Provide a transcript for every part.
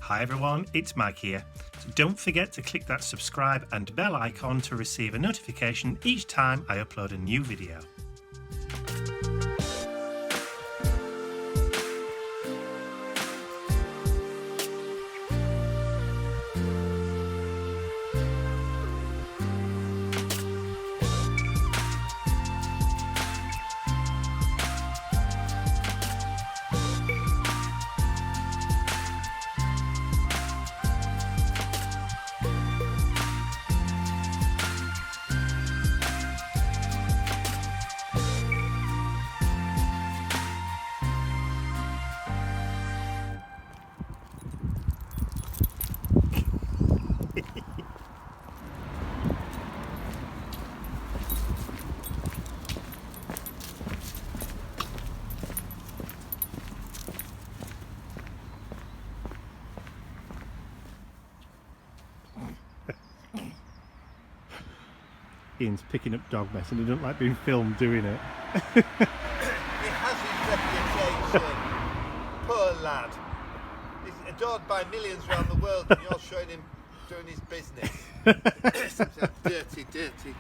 Hi everyone, it's Mike here. So don't forget to click that subscribe and bell icon to receive a notification each time I upload a new video. Ian's picking up dog mess and he doesn't like being filmed doing it. He has his reputation. Poor lad. He's adored by millions around the world and you're showing him doing his business. dirty.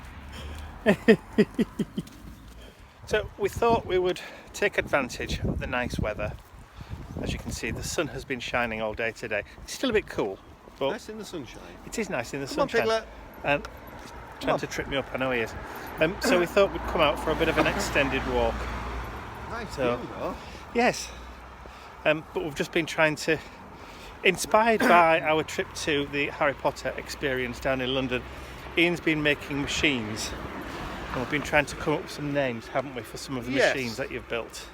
So we thought we would take advantage of the nice weather. As you can see, the sun has been shining all day today. It's still a bit cool, but Nice in the sunshine. it is nice in the Come on, sunshine. Piglet. And trying to trip me up, I know he is. So we thought we'd come out for a bit of an extended walk. Nice So- view though. Yes, but we've just been trying to, inspired by our trip to the Harry Potter experience down in London, Ian's been making machines and we've been trying to come up with some names, haven't we, for some of the Yes. machines that you've built.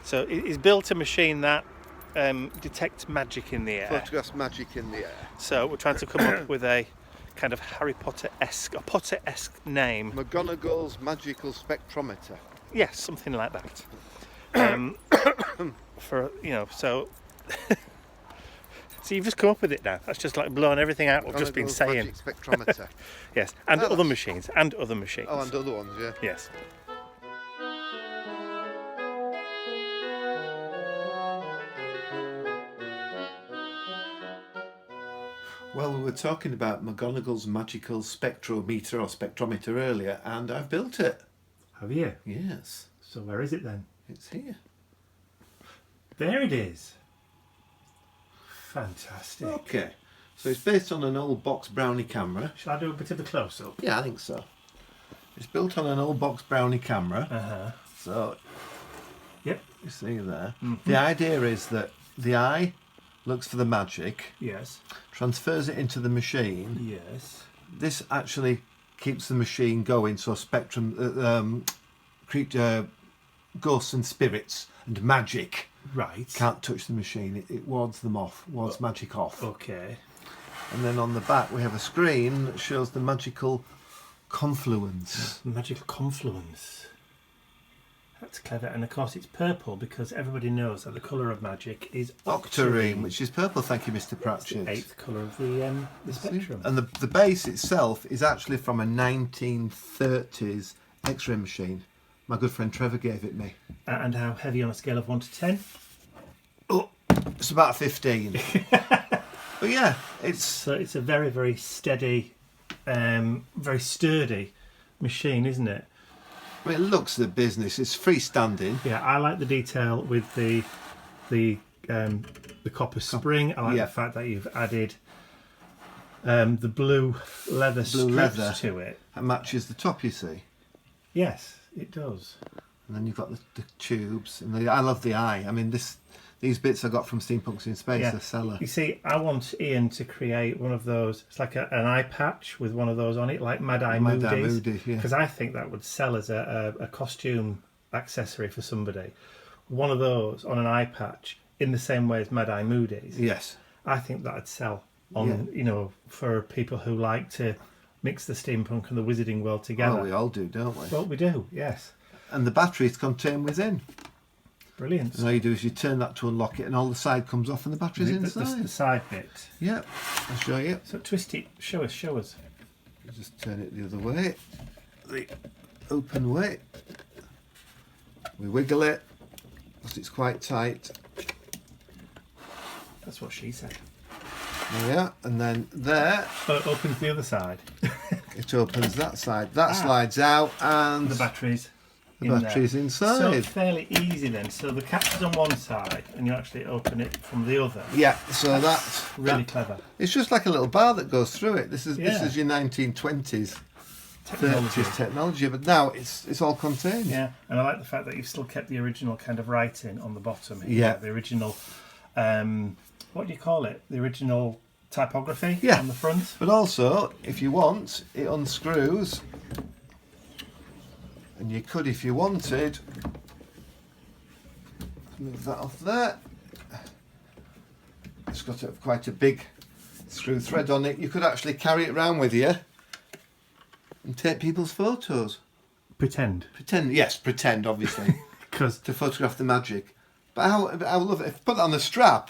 So he's built a machine that detects magic in the air. Photographs magic in the air. So we're trying to come up with a kind of Harry Potter-esque, a Potter-esque name. McGonagall's magical spectrometer. Yes, something like that. For, you know, so you've just come up with it now. That's just like blowing everything out we've just been McGonagall's saying. Magic spectrometer. Yes, and Oh, other that's- machines, and other machines. Oh, and other ones, yeah. Yes. Well, we were talking about McGonagall's magical spectrometer or spectrometer earlier, and I've built it. Have you? Yes, So where is it then? it's here. There it is. Fantastic. Okay, so it's based on an old box Brownie camera. Shall I do a bit of a close-up? Yeah, I think so. It's built on an old box Brownie camera. Uh-huh. So Yep. you see there. Mm-hmm. The idea is that the eye looks for the magic, Yes. transfers it into the machine. Yes. This actually keeps the machine going, so ghosts and spirits and magic Right. can't touch the machine. It wards them off, wards magic off. Okay. And then on the back we have a screen that shows the magical confluence. Magical confluence. That's clever. And of course it's purple because everybody knows that the colour of magic is Octarine, which is purple, thank you, Mr. It's the Pratchett. eighth colour of the spectrum. And the base itself is actually from a 1930s X-ray machine. My good friend Trevor gave it me. And how heavy on a scale of 1 to 10? Oh, it's about 15. But yeah, So it's a very, very steady, very sturdy machine, isn't it? I mean, it looks the business. It's freestanding. Yeah, I like the detail with the copper spring. I like Yeah. the fact that you've added the blue leather strips leather. to it. It matches the top, you see. Yes, it does. And then you've got the tubes. And I love the eye. I mean, these bits I got from Steampunks in Space, the seller. You see, I want Ian to create one of those. It's like an eye patch with one of those on it, like Mad Eye Mad Eye Moody's. Moody, yeah. Because I think that would sell as a costume accessory for somebody. One of those on an eye patch in the same way as Mad Eye Moody's. Yes. I think that'd sell on, you know, for people who like to mix the steampunk and the wizarding world together. Oh, we all do, don't we? Well, we do, yes. And the batteries contain within. Brilliant. And all you do is you turn that to unlock it, and all the side comes off, and the battery's inside. The side bit. Yeah, I'll show you. So twist it. Show us. You just turn it the other way, the open way. We wiggle it because it's quite tight. That's what she said. There we are. And then there, So it opens the other side. it opens that side. That slides out, and The batteries. the battery's So inside. fairly easy then. So the catch is on one side, and you actually open it from the other. Yeah, so that's Really clever. it's just like a little bar that goes through it. This is Yeah. your 1920s, Technology. 30s technology, but now it's all contained. Yeah, and I like the fact that you've still kept the original kind of writing on the bottom. Here. Yeah. The original, what do you call it? The original typography Yeah. on the front. But also, if you want, it unscrews, and you could, if you wanted, move that off there. It's got quite a big screw thread on it. You could actually carry it around with you and take people's photos. Pretend. Pretend, obviously, Because to photograph the magic. But I love it. If you put that on the strap,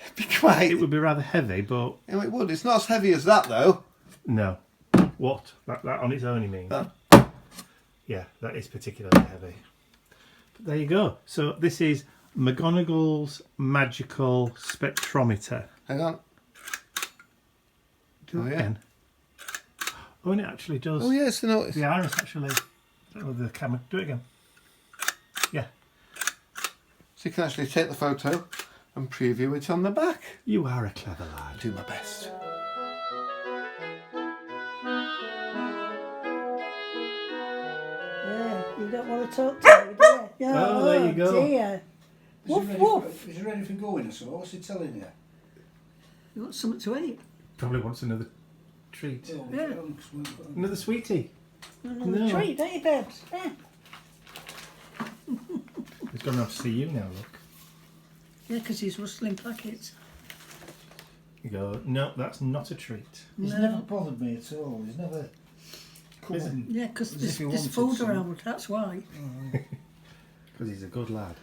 it'd be quite. it would be rather heavy, but You know, it would. It's not as heavy as that, though. no. What? That on its own, you mean? That. Yeah, that is particularly heavy. But there you go. So this is McGonagall's magical spectrometer. Hang on. Do Oh, it yeah. again. Oh, and it actually does. Oh yes, no. It's, The iris actually. Oh, the camera. Do it again. Yeah. So you can actually take the photo and preview it on the back. You are a clever lad. I do my best. Yeah, you don't want to talk to me, do you? Yeah, Oh, there you go. Dear. Woof, woof. Is there anything going or so? What's he telling you? You want something to eat? Probably wants another treat. Oh, Yeah. Another sweetie. Another No. treat, don't you, babes? Yeah. He's gone off to see you now, look. Yeah, because he's rustling packets. You go, no, that's not a treat. He's No. never bothered me at all. He's never come Is it? and... Yeah, because As there's, if he there's wanted food some. around, that's why. Because he's a good lad.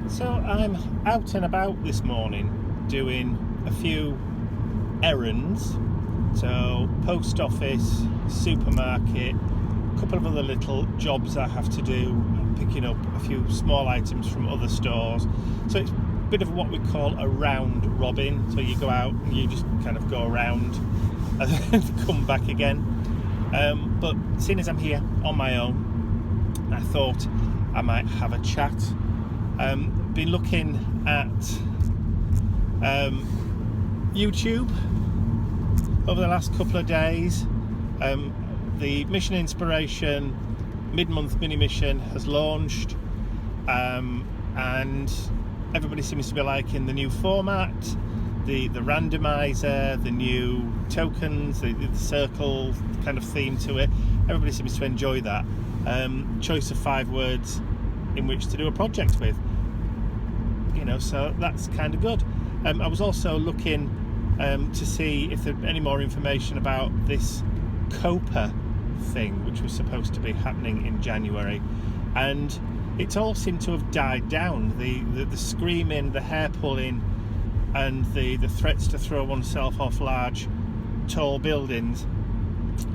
So I'm out and about this morning doing a few errands. So post office, supermarket, a couple of other little jobs I have to do, picking up a few small items from other stores. So it's a bit of what we call a round robin. So you go out and you just kind of go around and then come back again. But seeing as I'm here on my own, I thought I might have a chat. Been looking at YouTube over the last couple of days. The Mission Inspiration mid-month mini mission has launched, and everybody seems to be liking the new format, the randomizer, the new tokens, the circle kind of theme to it. Everybody seems to enjoy that. Choice of 5 words in which to do a project with, so that's kind of good. I was also looking to see if there's any more information about this Copa thing, which was supposed to be happening in January, and it all seemed to have died down. The screaming, the hair pulling, and the threats to throw oneself off large tall buildings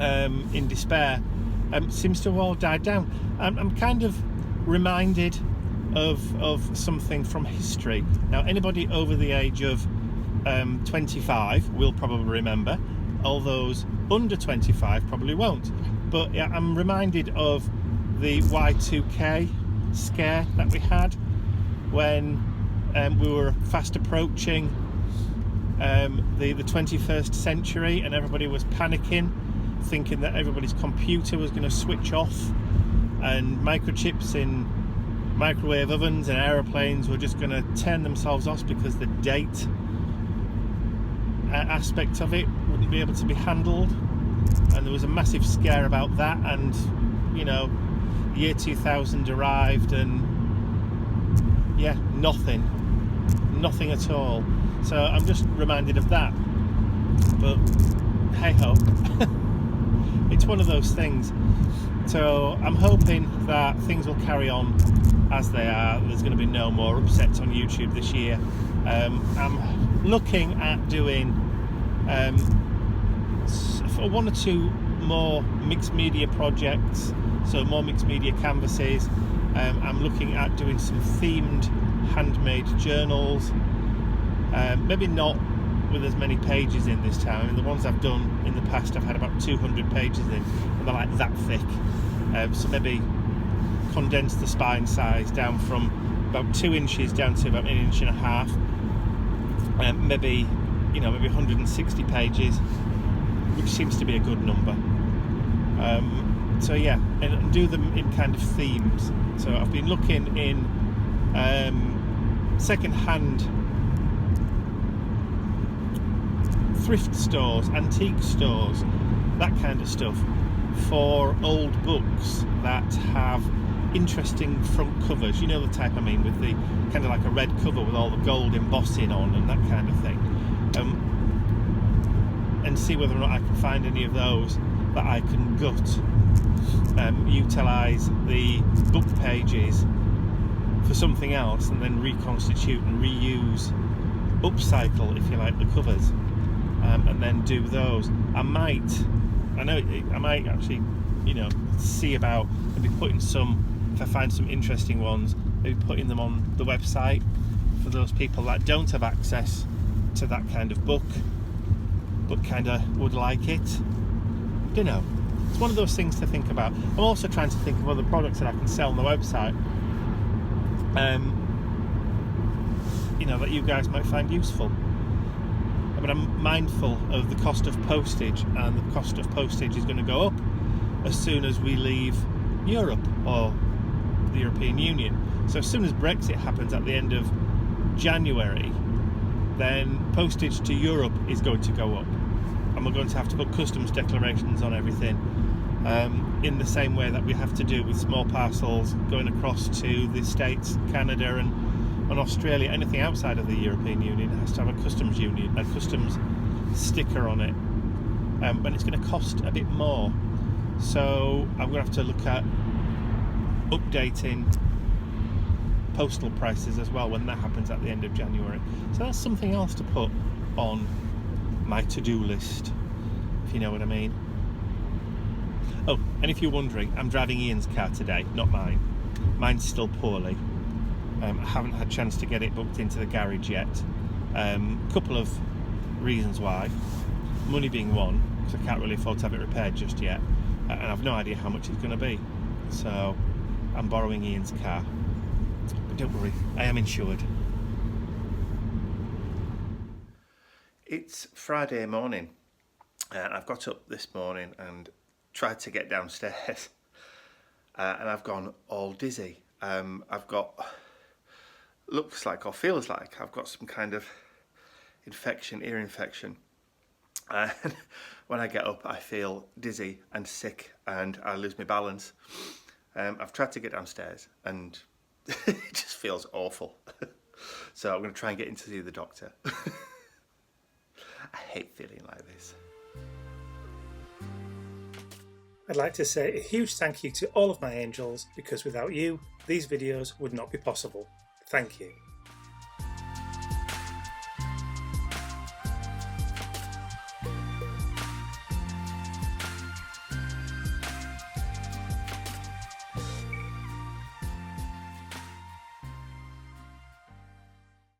in despair seems to have all died down. I'm kind of reminded of something from history. Now, anybody over the age of 25 will probably remember. All those under 25 probably won't. But yeah, I'm reminded of the Y2K scare that we had when we were fast approaching the 21st century, and everybody was panicking, thinking that everybody's computer was going to switch off, and microchips in microwave ovens and aeroplanes were just going to turn themselves off because the date aspect of it wouldn't be able to be handled, and there was a massive scare about that. And year 2000 arrived, and yeah, nothing at all. So I'm just reminded of that. But hey ho. it's one of those things. So I'm hoping that things will carry on as they are. There's going to be no more upsets on YouTube this year. I'm looking at doing one or two more mixed media projects, so more mixed media canvases. I'm looking at doing some themed handmade journals, maybe not with as many pages in this time. I mean, the ones I've done in the past I've had about 200 pages in, and they're like that thick. So maybe condense the spine size down from about 2 inches down to about 1.5 inches. Maybe 160 pages, which seems to be a good number. So yeah, and do them in kind of themes. So I've been looking in second-hand thrift stores, antique stores, that kind of stuff, for old books that have interesting front covers. You know the type I mean, with the kind of like a red cover with all the gold embossing on and that kind of thing. And see whether or not I can find any of those that I can gut, utilise the book pages for something else, and then reconstitute and reuse, upcycle if you like, the covers, and then do those. I might actually, see about maybe putting some, if I find some interesting ones, maybe putting them on the website for those people that don't have access to that kind of book but kind of would like it. It's one of those things to think about. I'm also trying to think of other products that I can sell on the website, that you guys might find useful. But I'm mindful of the cost of postage, and the cost of postage is going to go up as soon as we leave Europe or the European Union. So as soon as Brexit happens at the end of January, then postage to Europe is going to go up, and we're going to have to put customs declarations on everything, in the same way that we have to do with small parcels going across to the States, Canada and Australia. Anything outside of the European Union has to have a customs sticker on it, and it's going to cost a bit more. So I'm going to have to look at updating postal prices as well when that happens at the end of January. So that's something else to put on my to-do list, if you know what I mean. Oh, and if you're wondering, I'm driving Ian's car today, not mine. Mine's still poorly. I haven't had a chance to get it booked into the garage yet. Couple of reasons why. Money being one, because I can't really afford to have it repaired just yet, and I've no idea how much it's going to be. So I'm borrowing Ian's car. But don't worry, I am insured. It's Friday morning, and I've got up this morning and tried to get downstairs, and I've gone all dizzy. I've got, looks like or feels like I've got some kind of infection, ear infection, and when I get up I feel dizzy and sick and I lose my balance. I've tried to get downstairs and it just feels awful. So I'm going to try and get in to see the doctor. I hate feeling like this. I'd like to say a huge thank you to all of my angels, because without you, these videos would not be possible. Thank you.